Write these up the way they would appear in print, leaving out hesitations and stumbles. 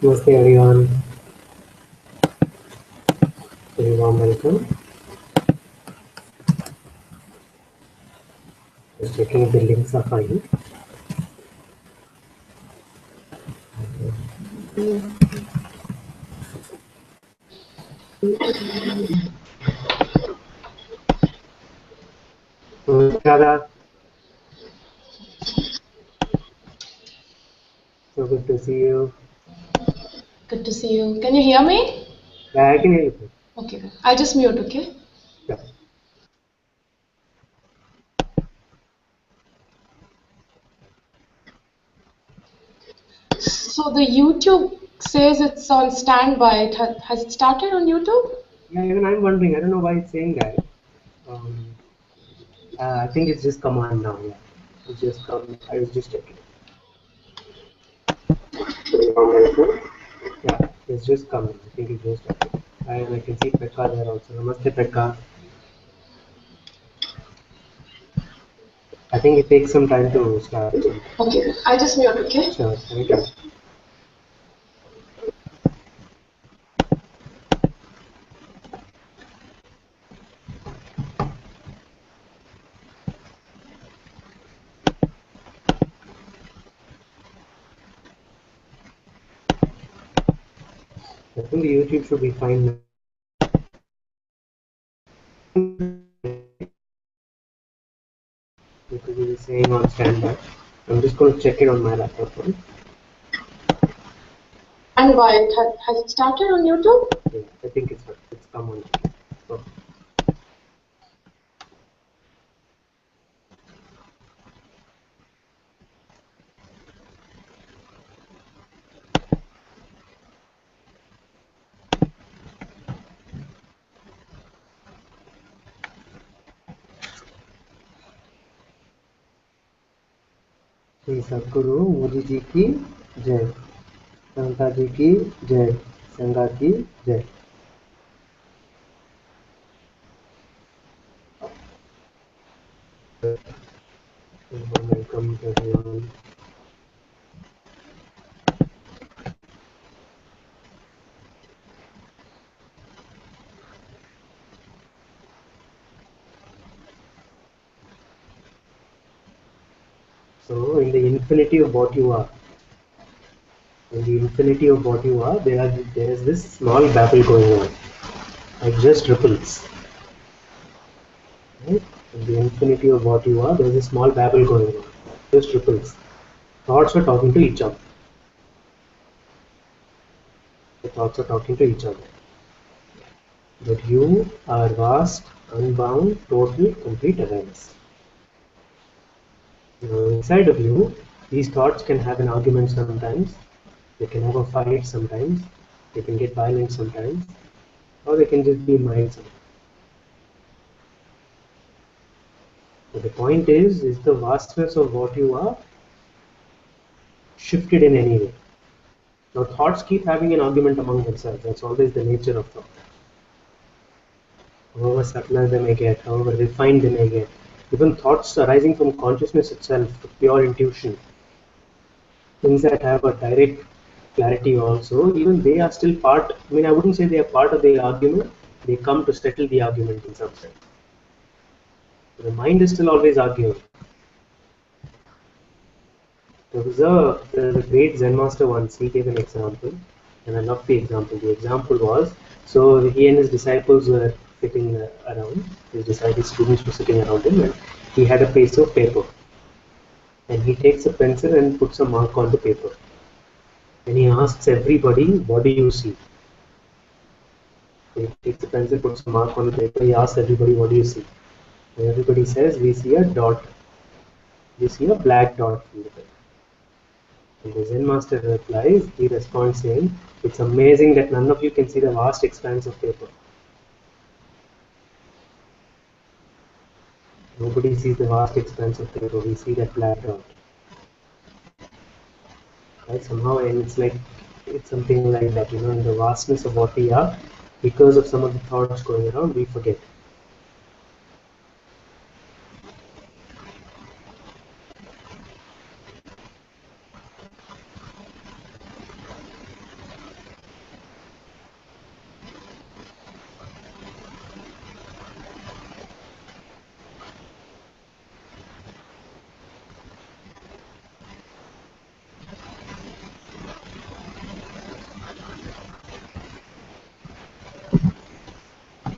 Namaste everyone. Very warm welcome. Just checking if the links are fine. Radha, so good to see you. Good to see you. Can you hear me? Yeah, I can hear you. Okay, I'll just mute, okay? Yeah. So the YouTube says it's on standby. Has it started on YouTube? Yeah, even I'm wondering. I don't know why it's saying that. I think it's just come on now. Yeah, it's just come. I was just checking. Yeah, it's just coming. I think it's just okay. And I can see Pekka there also. Namaste, Pekka. I think it takes some time to start. Okay, I'll just mute, okay? Sure, thank you. I think the YouTube should be fine now. Because it is saying on standby. I'm just going to check it on my laptop. And why? Has it started on YouTube? Yeah, I think it's come on. So, Shri सद्गुरु मोदी जी की जय, संता जी की जय, संगा की जय. Welcome to everyone. So, in the infinity of what you are, there is this small babble going on, like just ripples. Right? In the infinity of what you are, there is a small babble going on, just ripples. Thoughts are talking to each other. The thoughts are talking to each other. But you are vast, unbound, total, complete awareness. Now, inside of you, these thoughts can have an argument sometimes, they can have a fight sometimes, they can get violent sometimes, or they can just be mind sometimes. But the point is the vastness of what you are shifted in any way? Now, thoughts keep having an argument among themselves. That's always the nature of thought. However subtle they may get, however refined they may get, even thoughts arising from consciousness itself, pure intuition, things that have a direct clarity also, even they are still part, I mean, I wouldn't say they are part of the argument, they come to settle the argument in some sense. The mind is still always arguing. There was a great Zen master once, he gave an example, and I love the example. The example was, so he and his disciples were sitting around, his students were sitting around him, and he had a piece of paper. And he takes a pencil and puts a mark on the paper. And he asks everybody, what do you see? He takes a pencil, puts a mark on the paper, he asks everybody, what do you see? And everybody says, we see a dot. We see a black dot in the paper. And the Zen master replies, he responds saying, it's amazing that none of you can see the vast expanse of paper. Nobody sees the vast expanse of paper, we see that black dot. Right? Somehow, and it's something like that, in the vastness of what we are, because of some of the thoughts going around, we forget.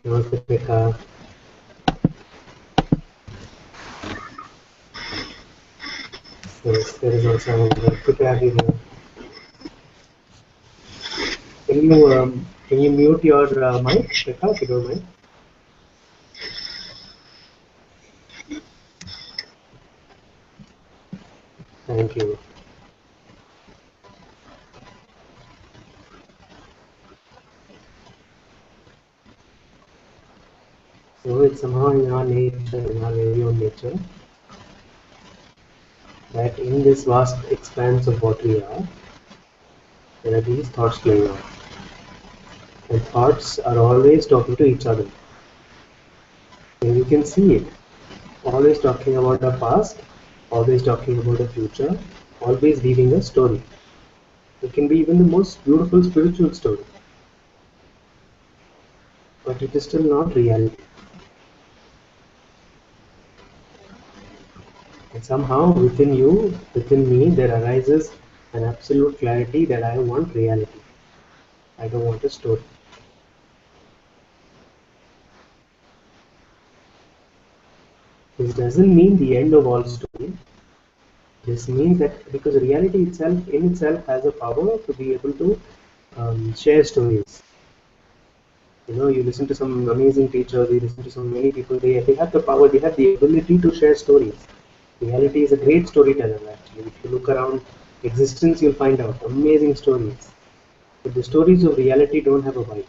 Namaste, Pekka. Yes, there is also good to have you here. Can you mute your mic, Pekka, if you don't mind? Thank you. So it's somehow in our nature, in our very own nature, that in this vast expanse of what we are, there are these thoughts playing out. And thoughts are always talking to each other. And you can see it. Always talking about the past, always talking about the future, always weaving a story. It can be even the most beautiful spiritual story. But it is still not reality. And somehow within you, within me, there arises an absolute clarity that I want reality. I don't want a story. This doesn't mean the end of all story. This means that because reality itself, in itself, has a power to be able to share stories. You listen to some amazing teachers, you listen to so many people, they have the power, they have the ability to share stories. Reality is a great storyteller, actually. If you look around existence, you'll find out amazing stories. But the stories of reality don't have a bite.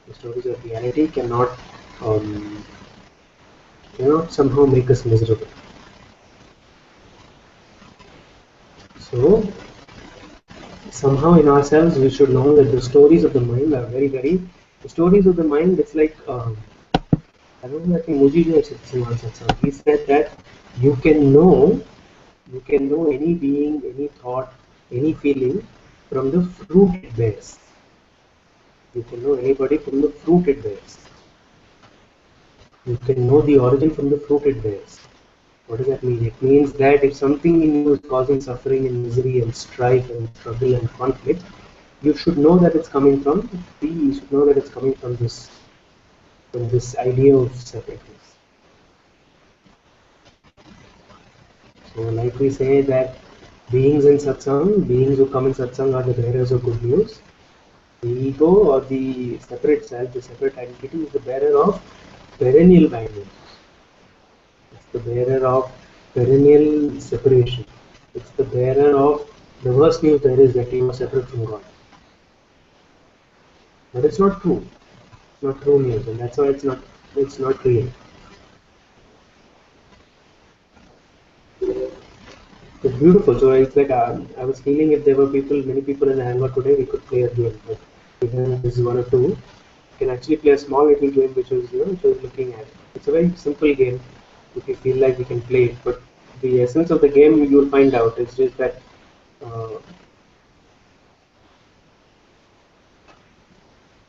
The stories of reality cannot, somehow make us miserable. So, somehow in ourselves, we should know that the stories of the mind are the stories of the mind, it's like, I don't know, I think Mujiji has said something. He said that you can know any being, any thought, any feeling from the fruit it bears. You can know anybody from the fruit it bears. You can know the origin from the fruit it bears. What does that mean? It means that if something in you is causing suffering and misery and strife and struggle and conflict, you should know that it's coming from you should know that it's coming from this idea of separateness. So like we say that beings in satsang, beings who come in satsang are the bearers of good news. The ego or the separate self, the separate identity is the bearer of perennial bad news. It's the bearer of perennial separation. It's the bearer of the worst news there is, that you are separate from God. But it's not true. It's not true news, and that's why it's not real. It's beautiful. So it's like I was feeling if there were many people in the hangout today, we could play a game. But even this is one or two, you can actually play a small little game which is looking at. It's a very simple game. If you feel like we can play it, but the essence of the game you'll find out. It's just that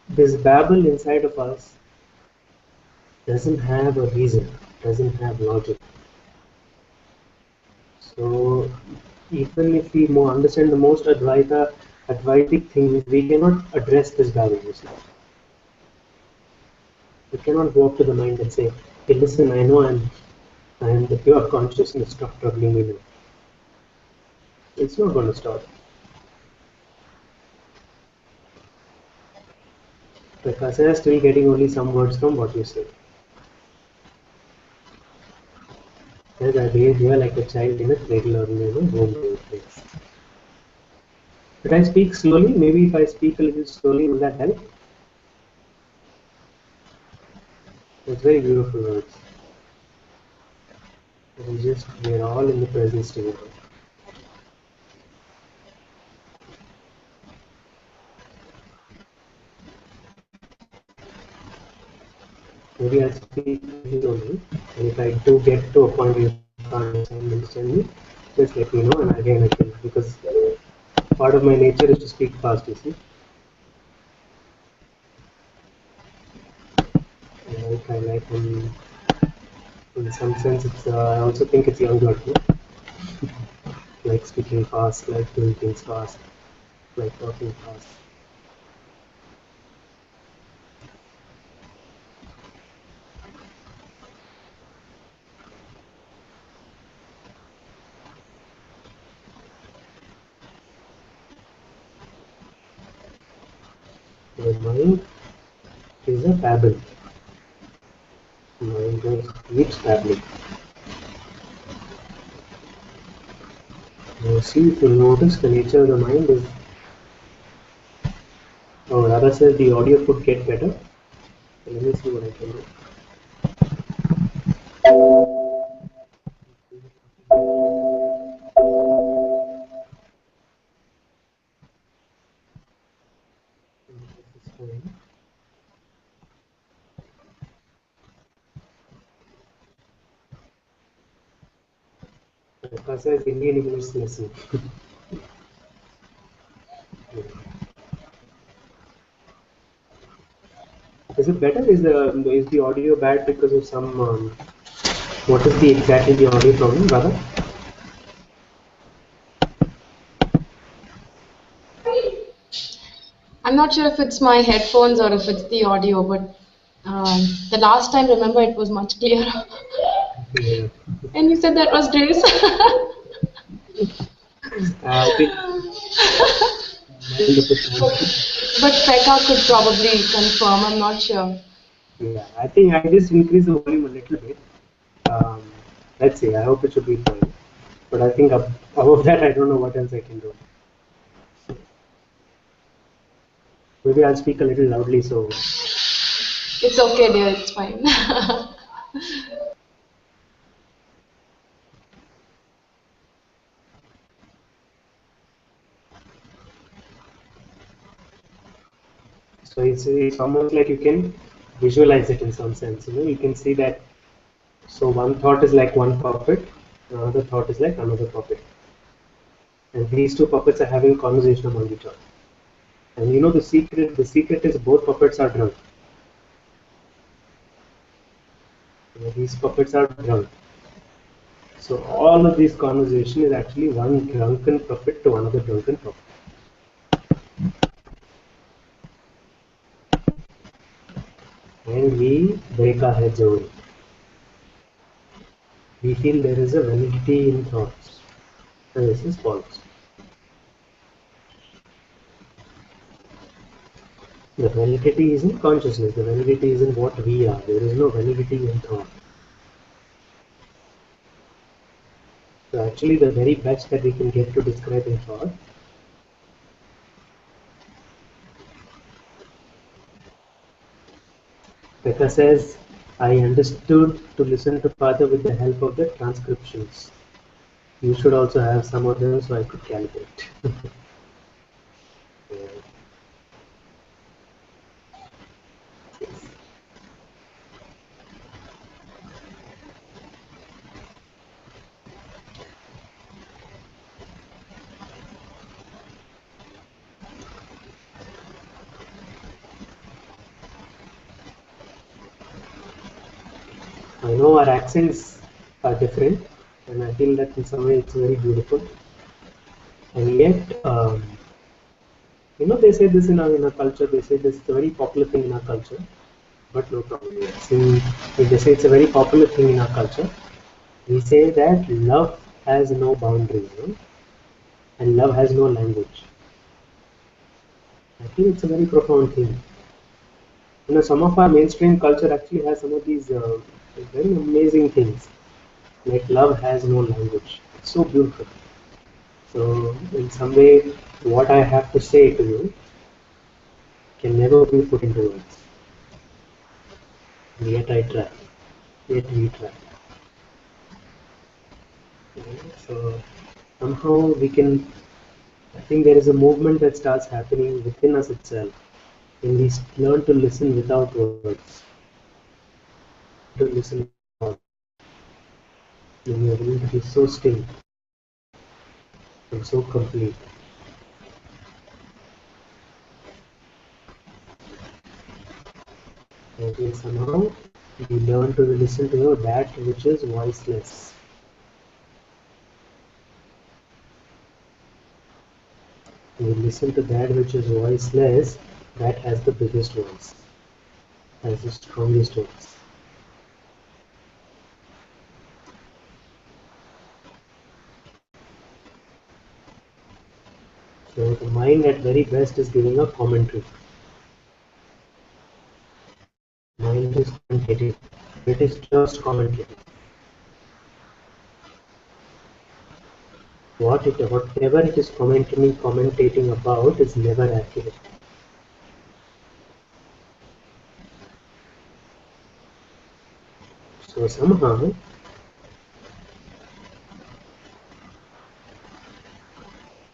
this babble inside of us doesn't have a reason, doesn't have logic. So even if we understand the most Advaitic things, we cannot address this babble. We cannot go up to the mind and say, "Hey, listen, I know I am the pure consciousness. Stop troubling me now." It's not going to stop. Because I am still getting only some words from what you say. As I behave here like a child in a cradle or in a home place. Should I speak slowly? Maybe if I speak a little slowly, will that help? It's very beautiful words. We're all in the presence together. Maybe I'll speak slowly, and if I do get to a point where you can't understand me, just let me know, and again I can, because part of my nature is to speak fast, you see. I like in some sense, it's, I also think it's young blood, no? Like speaking fast, like doing things fast, like talking fast. The mind is a babble. Mind just keeps babbling. See, if you notice, the nature of the mind is, or rather says, the audio could get better. So let me see what I can do. This is fine. Kasa is Indian English lesson. Is it better? Is the audio bad because of some? What is the exactly the audio problem, brother? I'm not sure if it's my headphones or if it's the audio, but the last time, remember, it was much clearer. Yeah. And you said that was Grace. I think. But Pekka could probably confirm, I'm not sure. Yeah, I think I just increase the volume a little bit. Um, let's see. I hope it should be fine. But I think above that, I don't know what else I can do. Maybe I'll speak a little loudly. So It's okay, dear, it's fine. it's almost like you can visualize it in some sense. You can see that. So one thought is like one puppet, another thought is like another puppet, and these two puppets are having conversation among each other. And the secret is both puppets are drunk. These puppets are drunk. So all of this conversation is actually one drunken puppet to another drunken puppet. And we break our heads over it. We feel there is a validity in thoughts. And this is false. The validity is in consciousness. The validity is in what we are. There is no validity in thought. So actually the very best that we can get to describe in thought Becca says, I understood to listen to Father with the help of the transcriptions. You should also have some of them so I could calibrate. Yeah. I know our accents are different, and I feel that in some way it's very beautiful. And yet, they say this in our culture. They say this is a very popular thing in our culture, but no problem. If they say it's a very popular thing in our culture, we say that love has no boundaries, and love has no language. I think it's a very profound thing. Some of our mainstream culture actually has some of these very amazing things. Like love has no language. It's so beautiful. So in some way, what I have to say to you can never be put into words. Yet I try. Yet we try. So somehow we can. I think there is a movement that starts happening within us itself when we learn to listen without words. To listen without. When you are able to be so still and so complete. And then somehow we learn to listen to that which is voiceless. We listen to that which is voiceless, that has the biggest voice, has the strongest voice. So the mind at very best is giving a commentary. Mind is commentating. It is just commentating. Whatever it is commentating about is never accurate. So somehow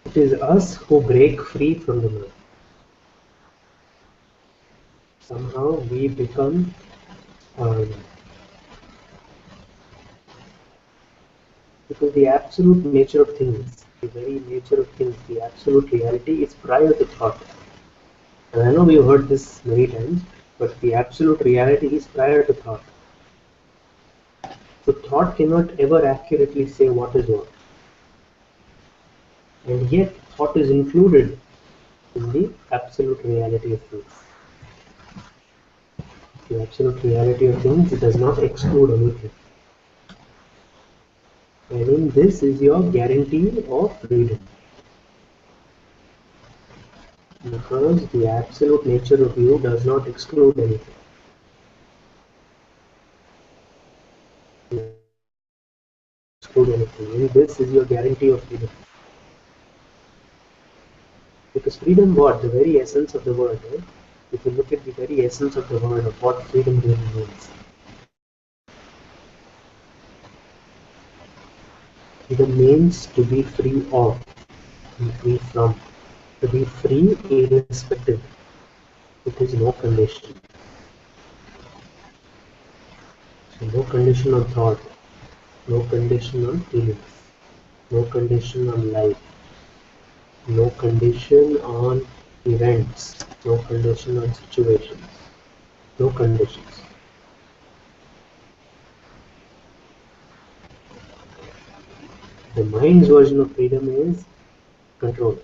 it is us who break free from the mind. Somehow we become because the absolute nature of things, the very nature of things, the absolute reality is prior to thought. And I know we've heard this many times, but the absolute reality is prior to thought. So thought cannot ever accurately say what is what. And yet thought is included in the absolute reality of things. The absolute reality of things does not exclude anything. And in this is your guarantee of freedom. Because the absolute nature of you does not exclude anything. Exclude anything. And this is your guarantee of freedom. Because freedom, what? The very essence of the word, right? If you look at the very essence of the word of what freedom really means. Freedom means to be free of, to be free from, to be free irrespective. It is no condition. So no condition on thought, no condition on feelings, no condition on life, no condition on events, no condition on situations, no conditions. The mind's version of freedom is control.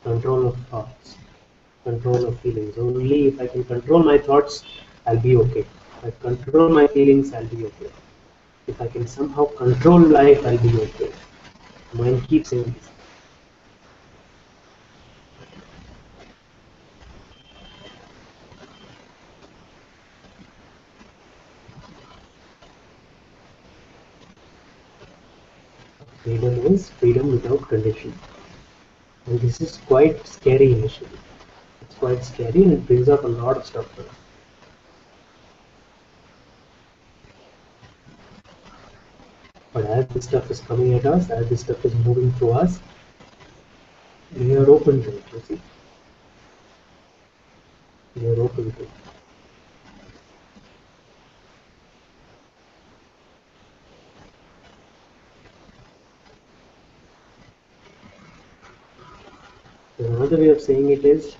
Control of thoughts, control of feelings. Only if I can control my thoughts, I'll be okay. If I control my feelings, I'll be okay. If I can somehow control life, I'll be okay. Mind keeps saying this. Freedom is freedom without condition. And this is quite scary initially. It's quite scary and it brings up a lot of stuff for us. But as this stuff is coming at us, as this stuff is moving through us, we are open to it, you see. We are open to it. So another way of saying it is,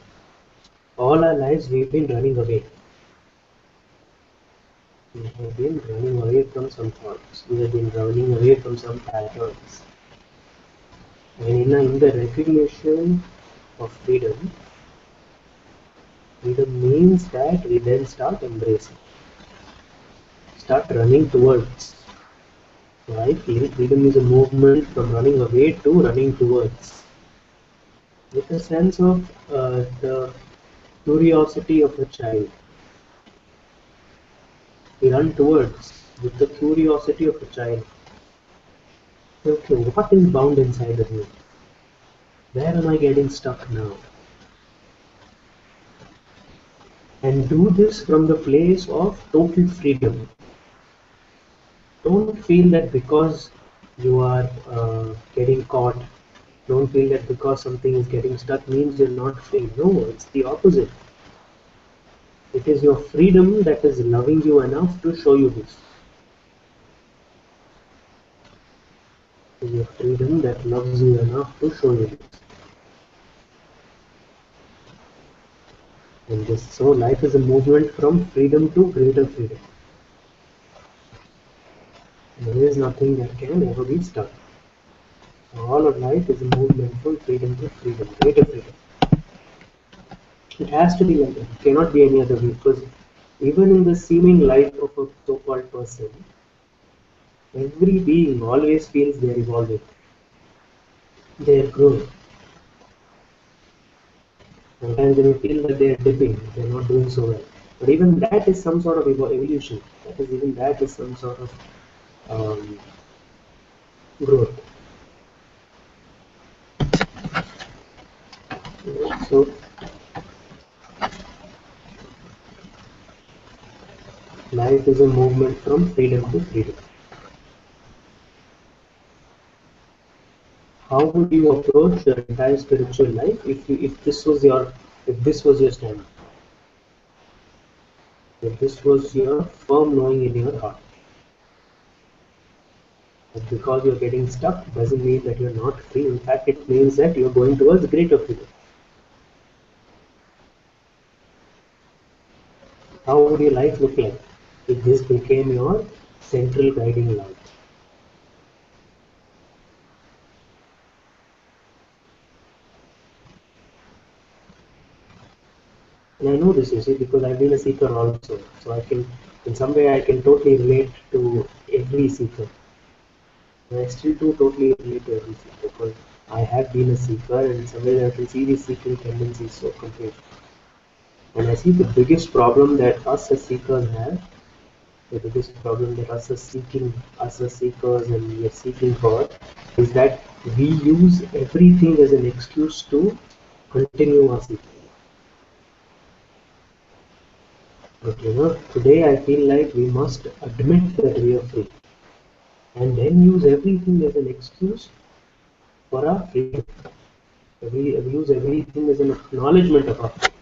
all our lives we've been running away. We have been running away from some thoughts. We have been running away from some patterns. And in the recognition of freedom, freedom means that we then start embracing, start running towards. So I feel freedom is a movement from running away to running towards, with a sense of the curiosity of a child. We run towards with the curiosity of a child. Okay, what is bound inside of me? Where am I getting stuck now? And do this from the place of total freedom. Don't feel that because you are getting caught, don't feel that because something is getting stuck means you're not free. No, it's the opposite. It is your freedom that is loving you enough to show you this. It is your freedom that loves you enough to show you this. And this, so life is a movement from freedom to greater freedom. There is nothing that can ever be stuck. All of life is a movement from freedom to freedom, greater freedom. It has to be like that. It cannot be any other way because even in the seeming life of a so-called person, every being always feels they are evolving, they are growing. Sometimes they may feel that they are dipping, they are not doing so well. But even that is some sort of evolution. That is some sort of um, growth. So life is a movement from freedom to freedom. How would you approach your entire spiritual life if this was your stand? If this was your firm knowing in your heart? But because you're getting stuck doesn't mean that you're not free. In fact, it means that you're going towards greater freedom. How would your life look like if this became your central guiding light? And I know this, you see, because I've been a seeker also. So I can, in some way, I can totally relate to every seeker. And I still do totally relate to every seeker because I have been a seeker and in some ways I can see these seeking tendencies so completely. And I see the biggest problem that us as seekers have, the biggest problem that us as seekers and we are seeking for, is that we use everything as an excuse to continue our seeking. But today I feel like we must admit that we are free and then use everything as an excuse for our freedom. We use everything as an acknowledgement of our freedom,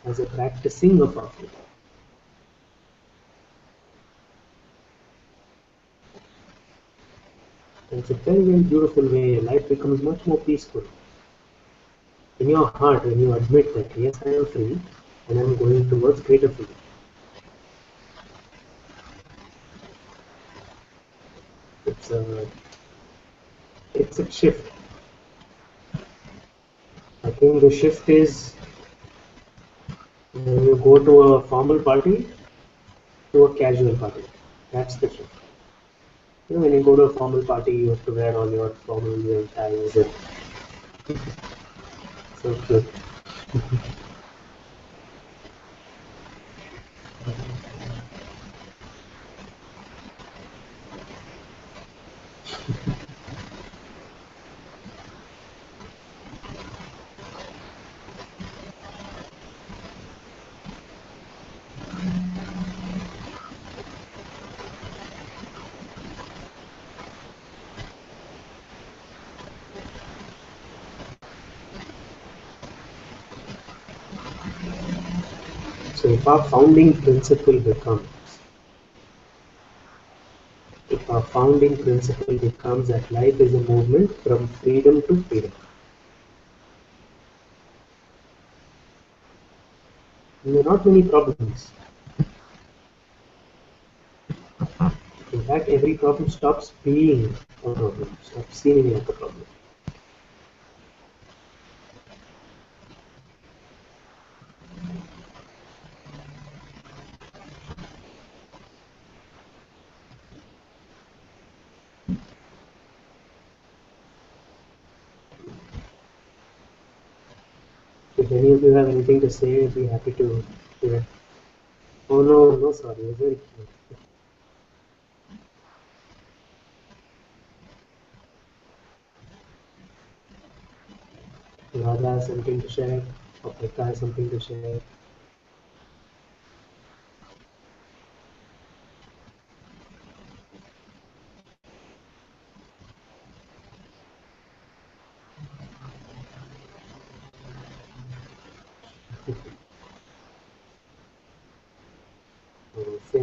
as a practicing of our freedom. And it's a very, very beautiful way. Life becomes much more peaceful. In your heart, when you admit that, yes, I am free and I'm going towards greater freedom. It's a, it's a shift. I think the shift is when you go to a formal party to a casual party. That's the shift. When you go to a formal party, you have to wear all your formal ties and so cute. So if our founding principle becomes that life is a movement from freedom to freedom, there are not many problems. In fact, every problem stops being a problem, stops seeming like a problem. If any of you have anything to say, I'd be happy to hear. Oh no, sorry, it was very cute. Radha has something to share, or Pekka has something to share.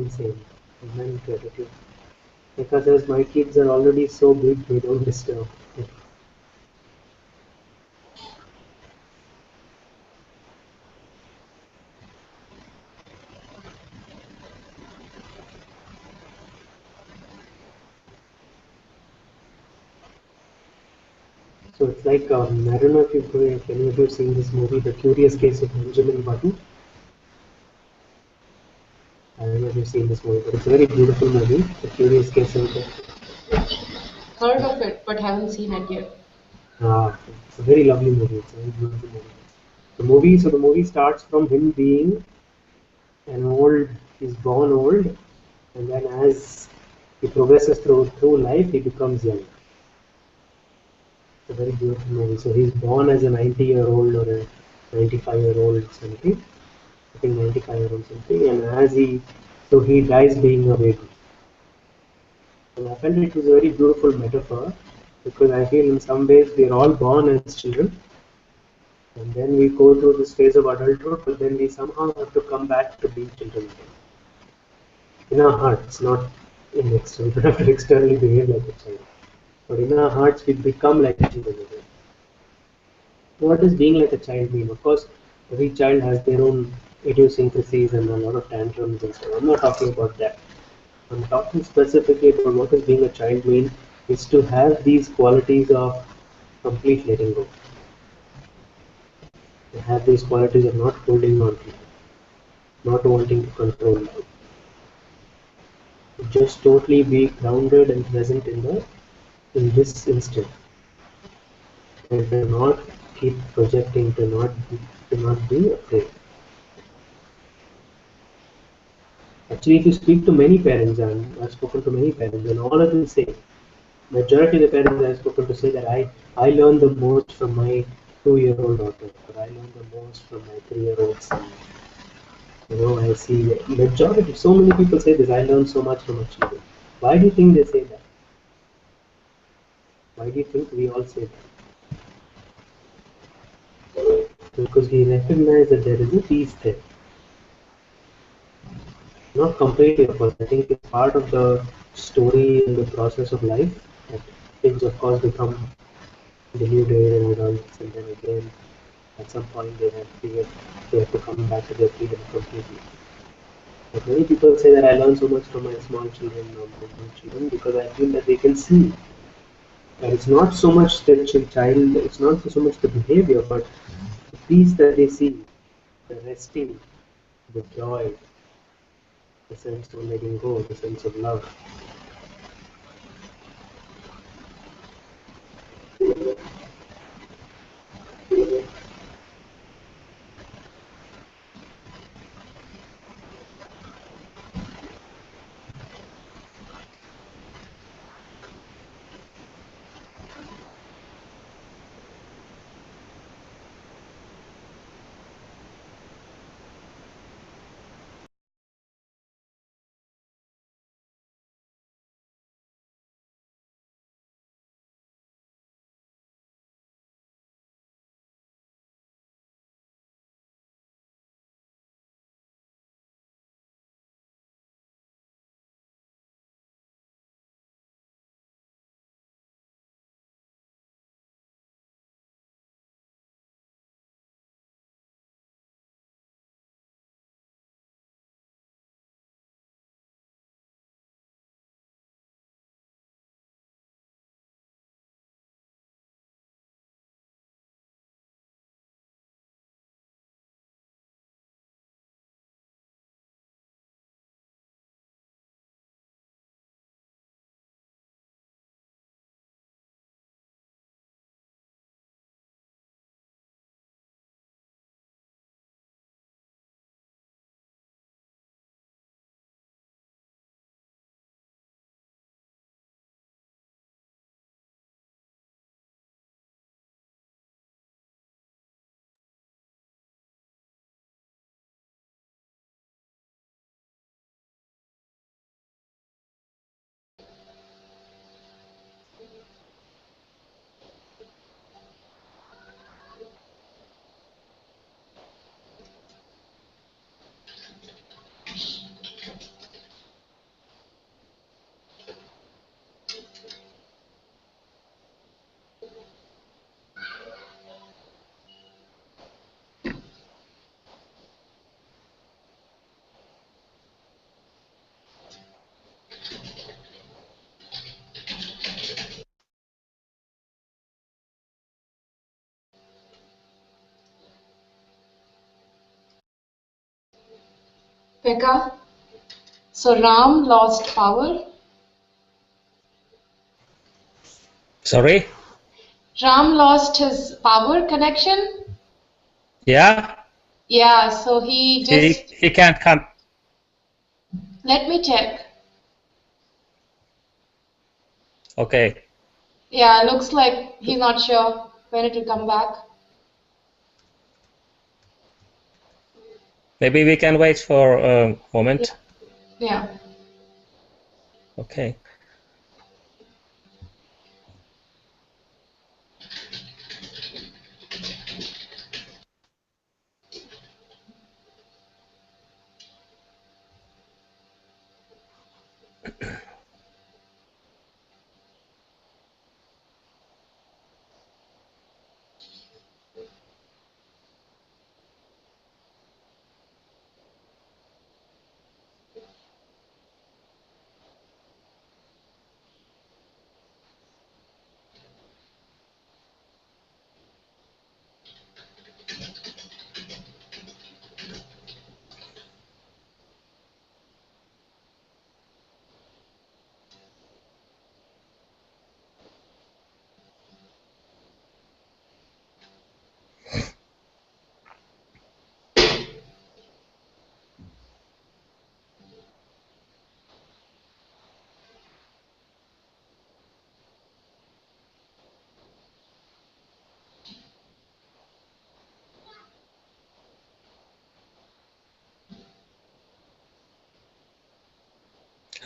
Same. Amen to attitude. Pekka says, my kids are already so big, they don't disturb. So it's like, I don't know if any of you have seen this movie, The Curious Case of Benjamin Button. I don't know if you've seen this movie, but it's a very beautiful movie, The Curious Case of Heard of it, but haven't seen it yet. It's a very lovely movie. It's a very beautiful movie. The movie starts from him being an old, he's born old, and then as he progresses through life, he becomes young. It's a very beautiful movie. So he's born as a 90-year-old or a 95-year-old something. I think 95-year-old something, and he dies being a baby. And I felt it was a very beautiful metaphor because I feel in some ways we are all born as children, and then we go through this phase of adulthood, but then we somehow have to come back to being children again. In our hearts, not in external. We don't have to externally behave like a child, but in our hearts we become like children again. What does being like a child mean? Of course, every child has their own idiosyncrasies and a lot of tantrums and so on. I'm not talking about that. I'm talking specifically about what does being a child mean is to have these qualities of complete letting go. To have these qualities of not holding on to life, not wanting to control life. To just totally be grounded and present in this instant. And to not keep projecting, to not be afraid. Actually, if you speak to many parents, and I've spoken to many parents, and all of them say, majority of the parents I've spoken to say that I learn the most from my 2-year-old daughter, or I learn the most from my 3-year-old son. I see majority, so many people say this, I learn so much from my children. Why do you think they say that? Why do you think we all say that? Because we recognize that there is a peace there. Not completely, of course. I think it's part of the story and the process of life. That things, of course, become deluded and adults, and then again, at some point, they have to come back to their freedom completely. But many people say that I learn so much from my small children or my young children because I feel that they can see. And it's not so much the child, it's not so much the behavior, but the peace that they see, the resting, the joy, the sense of letting go, the sense of love. Pekka. So Ram lost power. Sorry? Ram lost his power connection. Yeah? Yeah, so he just, He can't come. let me check. Okay. Yeah, looks like he's not sure when it will come back. Maybe we can wait for a moment. Yeah. Okay.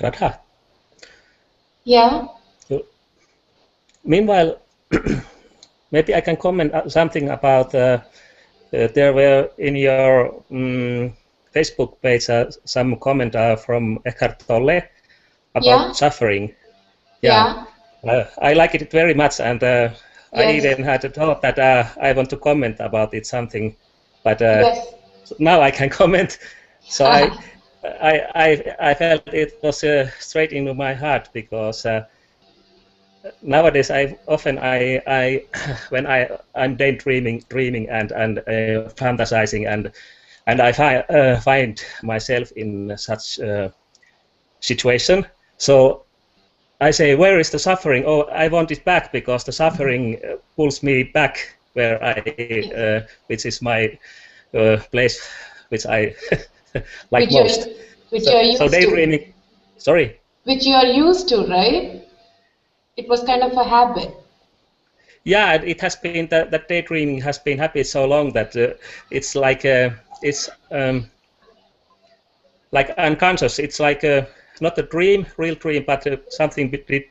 Radha. Yeah. Meanwhile, maybe I can comment something about there were in your Facebook page some comment from Eckhart Tolle about Yeah. suffering. Yeah. I like it very much, and I Yes. even had a thought that I want to comment about it something, but Yes. now I can comment. So I felt it was straight into my heart because nowadays I when I'm dreaming and fantasizing and I find myself in such situation. So I say, where is the suffering? Oh, I want it back because the suffering pulls me back where which is my place, which I like Which you're most. which you're So used to. daydreaming. Sorry. Which you are used to, right? It was kind of a habit. Yeah, it has been that daydreaming has been habit so long that it's like unconscious. It's like not a dream, real dream, but something between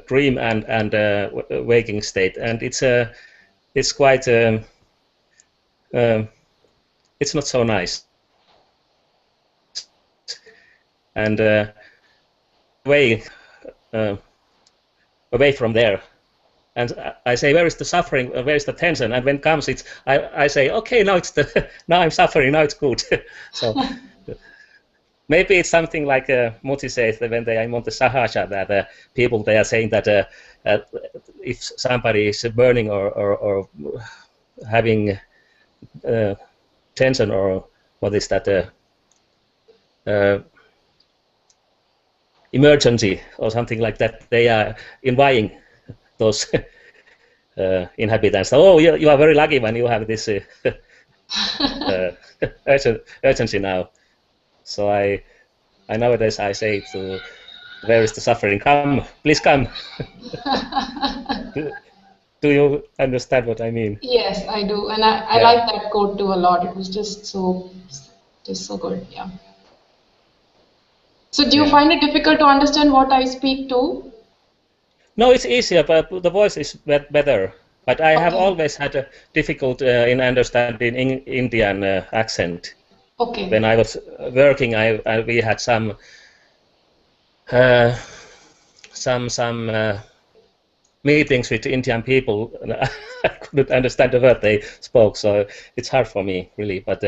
dream and waking state, and it's quite it's not so nice. And way away from there. And I say, where is the suffering? Where is the tension? And when it comes, I say, okay, now it's now I'm suffering. Now it's good. So maybe it's something like Muti says that when they are in Monte Sahaja, that people they are saying that if somebody is burning or having tension or what is that emergency or something like that, they are inviting those inhabitants. Oh, you are very lucky when you have this urgency now. So I nowadays I say to where is the suffering? Come, please come. Do you understand what I mean? Yes, I do, and I Yeah. like that quote too a lot. It was just so good. Yeah. So do you Yeah. find it difficult to understand what I speak to? No, it's easier, but the voice is better. But I have Okay. always had a difficult in understanding Indian accent. Okay. When I was working, we had uh, some meetings with Indian people, and I couldn't understand the word they spoke, so it's hard for me really. But